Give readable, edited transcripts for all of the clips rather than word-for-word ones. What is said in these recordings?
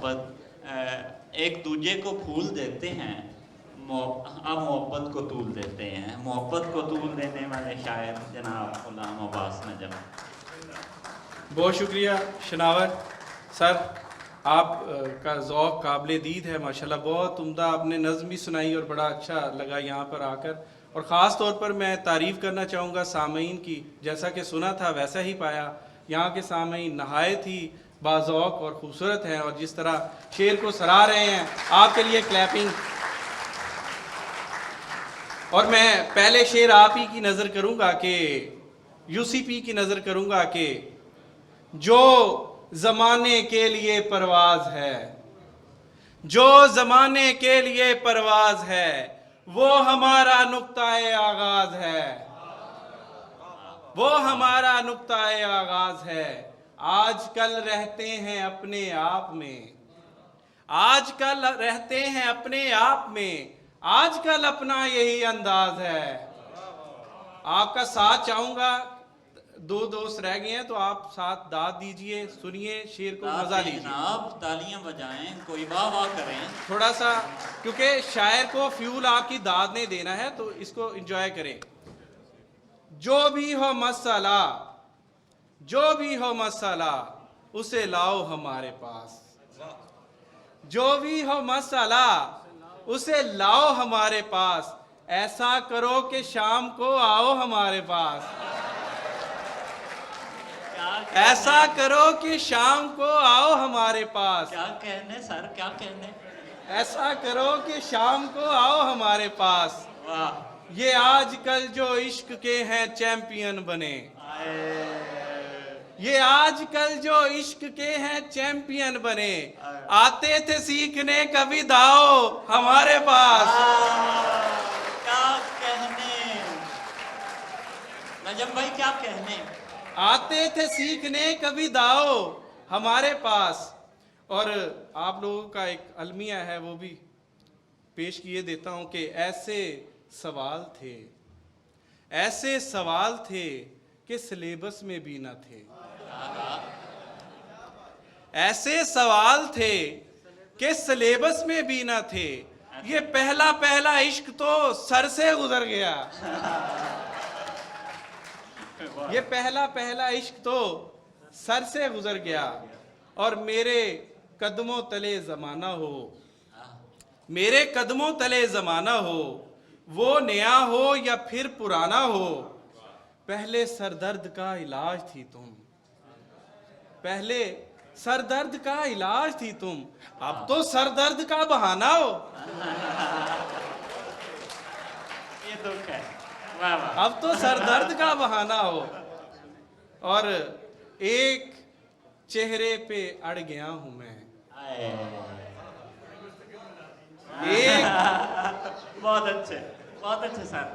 मोहब्बत एक दूजे को फूल देते हैं, अब मोहब्बत को तूल देते हैं। मोहब्बत को तूल देने वाले शायर जनाब गुलाम अब्बास नजम। बहुत शुक्रिया शनावर सर, आप का ज़ौक़ काबिल दीद है माशाल्लाह। बहुत उम्दा आपने नज़्म भी सुनाई और बड़ा अच्छा लगा यहाँ पर आकर। और ख़ास तौर पर मैं तारीफ़ करना चाहूँगा सामईन की, जैसा कि सुना था वैसा ही पाया। यहाँ के सामईन नहायत ही बाज़ौक़ और ख़ूबसूरत हैं, और जिस तरह शेर को सराह रहे हैं, आपके लिए क्लैपिंग। और मैं पहले शेर आप ही की नज़र करूँगा कि यूसीपी की नज़र करूँगा कि जो ज़माने के लिए परवाज़ है, जो ज़माने के लिए परवाज़ है, वो हमारा नुक्ताए आगाज़ है, वो हमारा नुक्ताए आगाज़ है। आजकल रहते हैं अपने आप में, आजकल रहते हैं अपने आप में, आजकल अपना यही अंदाज है। आपका साथ चाहूँगा, दो दोस्त रह गए हैं तो आप साथ दाद दीजिए, सुनिए शेर को, मजा लीजिए। आप तालियां बजाएं, कोई वाह वाह करें थोड़ा सा, क्योंकि शायर को फ्यूल आपकी दाद ने देना है, तो इसको एंजॉय करें। जो भी हो मसला, जो भी हो मसला, उसे लाओ हमारे पास। जो भी हो मसला, उसे लाओ हमारे पास। ऐसा करो कि शाम को आओ हमारे पास। ऐसा करो कि शाम को आओ हमारे पास। क्या कहने सर, क्या कहने? ऐसा करो कि शाम को आओ हमारे पास। वाह। ये आजकल जो इश्क के हैं चैंपियन बने, ये आजकल जो इश्क के हैं चैंपियन बने। आते थे सीखने कभी दाओ हमारे पास। क्या कहने नजम भाई, क्या कहने? आते थे सीखने कभी दाओ हमारे पास। और आप लोगों का एक अलमिया है, वो भी पेश किए देता हूं कि ऐसे सवाल थे, ऐसे सवाल थे कि सिलेबस में भी न थे। ऐसे सवाल थे कि सिलेबस में भी न थे। ये पहला पहला इश्क तो सर से गुजर गया। ये पहला पहला इश्क तो सर से गुजर गया। और मेरे कदमों तले ज़माना हो, मेरे कदमों तले ज़माना हो, वो नया हो या फिर पुराना हो। पहले सरदर्द का इलाज थी तुम, पहले सरदर्द का इलाज थी तुम, अब तो सरदर्द का बहाना हो। ये दुख है। वाह वाह। अब तो सरदर्द का बहाना हो। और एक चेहरे पे अड़ गया हूं मैं, एक बहुत अच्छे सर,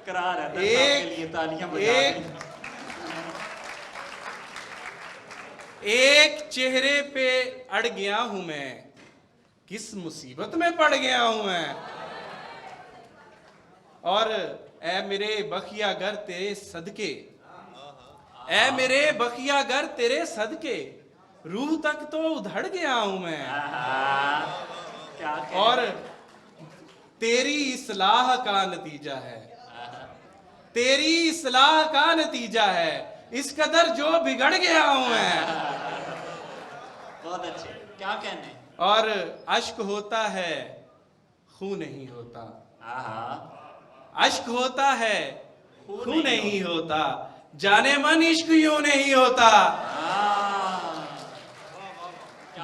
करार है। एक के लिए तालियां बजा दें। एक चेहरे पे अड़ गया हूं मैं, किस मुसीबत में पड़ गया हूं मैं। और ऐ मेरे बखिया घर तेरे सदके, ऐ मेरे बखिया घर तेरे सदके, रूह तक तो उधड़ गया हूं मैं। क्या और तेरी इस्लाह का नतीजा है, तेरी इस्लाह का नतीजा है, इस कदर जो बिगड़ गया हूं मैं। बहुत अच्छे, क्या कहने। और अश्क होता है खून नहीं होता, अश्क होता है खून नहीं होता, जाने मन इश्क यूं नहीं होता।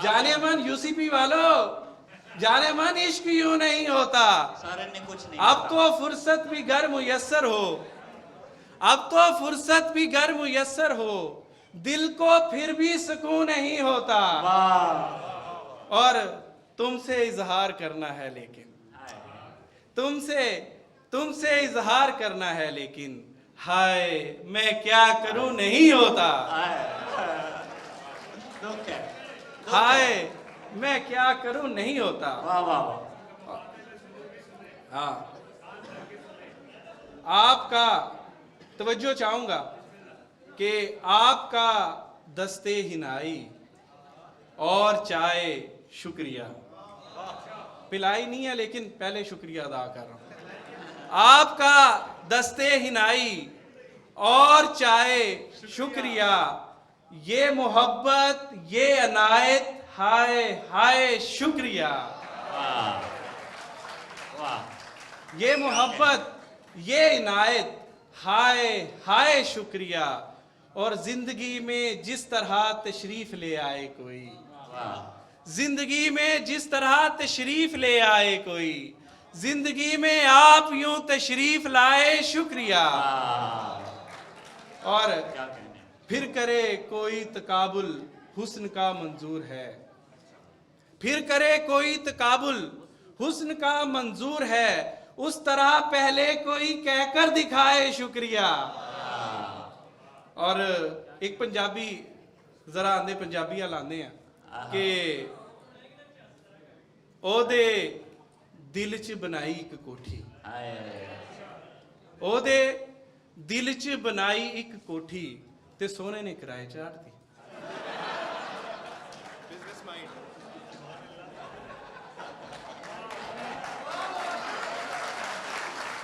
जाने मन यूसीपी वालों, जाने मन इश्क यूं नहीं होता। सारे ने कुछ नहीं। अब तो फुर्सत भी घर मुयस्सर हो, अब तो फुर्सत भी घर मुयस्सर हो, दिल को फिर भी सुकून नहीं होता। और तुमसे इजहार करना है लेकिन, तुमसे इजहार करना है लेकिन, हाय मैं क्या करूं नहीं होता। हाय मैं क्या करूं नहीं होता। वाह वाह वाह। हाँ, आपका तवज्जो चाहूंगा कि आपका दस्ते हिनाई और चाय शुक्रिया। पिलाई नहीं है लेकिन पहले शुक्रिया अदा कर रहा हूं आपका। दस्ते हिनाई और चाहे शुक्रिया, ये मोहब्बत ये अनायत, हाय हाय शुक्रिया। वाह वाह। ये मोहब्बत ये इनायत, हाय हाय शुक्रिया। और जिंदगी में जिस तरह तशरीफ ले आए कोई, वाह। जिंदगी में जिस तरह तशरीफ ले आए कोई, जिंदगी में आप यूं तशरीफ लाए शुक्रिया। और क्या कहने। फिर करे कोई तकाबुल हुस्न का मंजूर है, फिर करे कोई तकाबुल हुस्न का मंजूर है, उस तरह पहले कोई कहकर दिखाए शुक्रिया। और एक पंजाबी जरा आंदे पंजाबी लाने हैं कि ओदे दिल च बनाई एक कोठी, ओदे दिल च बनाई एक कोठी ते सोने ने किराए चाढ़ती।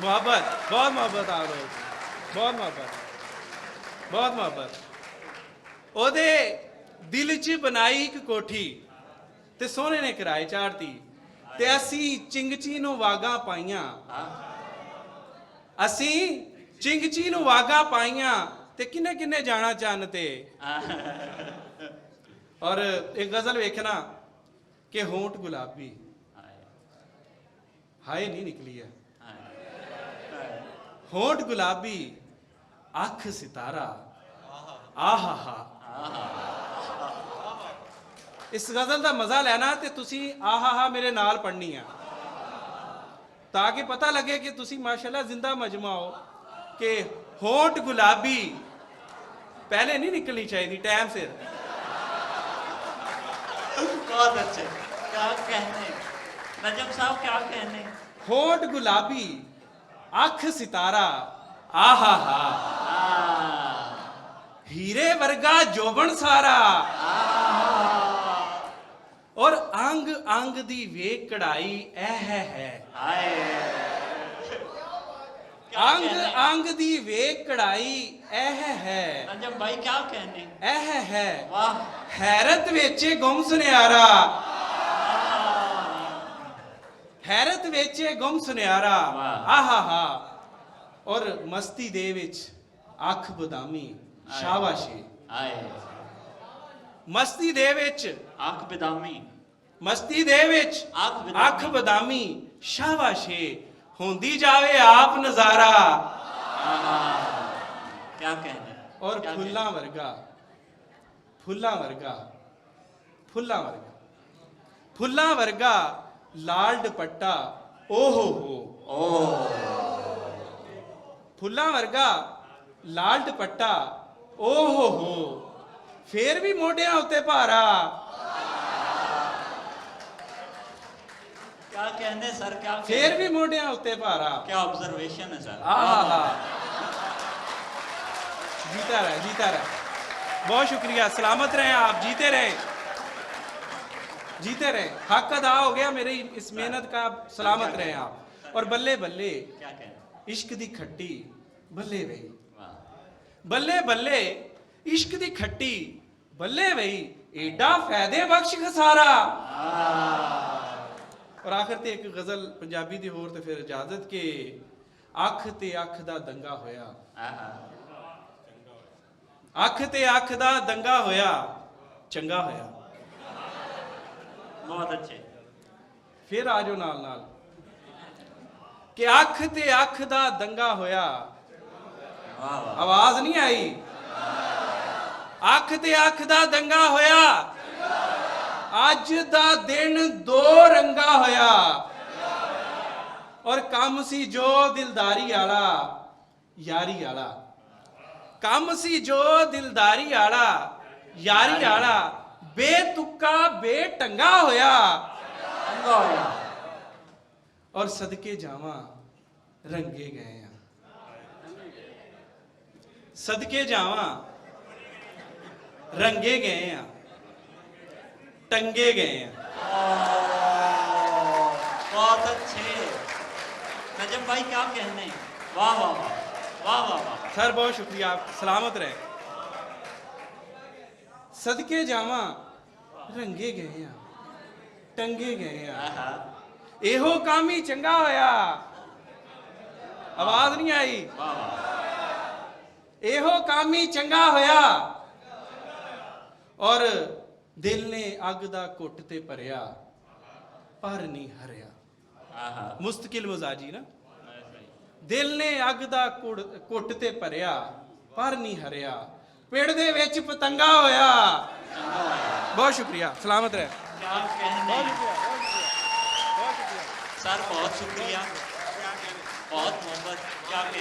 मोहब्बत, बहुत मोहब्बत आ रही, बहुत मोहब्बत, बहुत मोहब्बत। ओदे दिल च बनाई एक कोठी ते सोने ने किराए चाढ़ती, ते असी चिंगची नूं वागा पाइयां, असी चिंगची नूं वागा पाइयां ते किन्ने किन्ने जाना चन्न ते। और एक गजल वेखना कि होंठ गुलाबी, हाय नहीं निकली है, होंठ गुलाबी अख सितारा, आहा हा। इस गजल का मजा लेना ते तुसी आहा हा मेरे नाल पढ़नी है, ताकि पता लगे कि तुसी माशाल्लाह जिंदा मजमा हो। कि होंठ गुलाबी पहले नहीं निकलनी चाहिए टाइम से। बहुत अच्छे। क्या कहने नजम साहब, क्या कहने। होंठ गुलाबी अख सितारा, आहा हा। हीरे वर्गा जोबन सारा, और अंग अंग दी वे कढ़ाई ऐह है, अंग अंग दी वे कढ़ाई ऐह है। नजम भाई क्या कहने। ऐह है वाह। हैरत वेचे गुम सुनियारा, हैरत वेचे गुम सुनियारा, आहा हा। और मस्ती दे विच अख बदामी, शाबाशी। मस्ती दे विच अख बदामी, मस्ती दे विच अख अख बदामी, शाबाशी। होंदी जावे आप नजारा। क्या कहने। और फुल्ला वर्गा, फुल्ला वर्गा, फुल्ला वर्गा, फुल्ला वर्गा लाल दुपट्टा, ओहो हो। फुल्ला वर्गा लाल दुपट्टा, ओहो हो। फेर भी मोढियां उत्ते भारा। क्या कहने सर, क्या फेर भी मोढियां उत्ते भारा। क्या ऑब्जर्वेशन है सर। आहा, जीता रहे, जीता रहे। बहुत शुक्रिया, सलामत रहे आप, जीते रहे, जीते रहे। हक अदा हो गया मेरी इस मेहनत का, सलामत रहे आप। और बल्ले बल्ले क्या कहने। इश्क दी खट्टी, बल्ले वही, बल्ले बल्ले इश्क दी खट्टी, बल्ले वही। एडा फायदे बख्श खसारा। और आखिर ते एक गजल पंजाबी दी होर ते फिर इजाजत के अख ते अख दा दंगा होया, अख ते अख दा दंगा होया, चंगा होया। बहुत अच्छे। फिर आ जाओ नाल नाल कि अख ते अख दा दंगा होया। आवाज नहीं आई। अख ते अख दा दंगा होया, अज दा दिन दो रंगा होया। और कम सी जो दिलदारी आला, यारी आला, कम सी जो दिलदारी आला, यारी आला। बेतुका बेटंगा होया, और सदके जावा रंगे गए हैं, सदके जावा रंगे गए हैं। टंगे गए हैं। बहुत अच्छे नजम भाई, क्या कहने, वाह वाह वाह वाह वाह वाह। सर बहुत शुक्रिया, आप सलामत रहे। सदके जावा रंगे गए हैं, टंगे गए हैं, आहा, एहो काम ही चंगा होया। आवाज नहीं आई। वाह वाह। एहो काम ही चंगा होया और दिल ने अग दा घुट ते भरिया पर नहीं हरिया। आहा, मुस्तकिल मजाजी ना। दिल ने अग दा घुट ते भरिया पर नहीं हरिया, पेड़ दे विच पतंगा होया। बहुत शुक्रिया, सलामत रहे। क्या कहने सर, बहुत शुक्रिया, बहुत मोहब्बत, क्या कहने।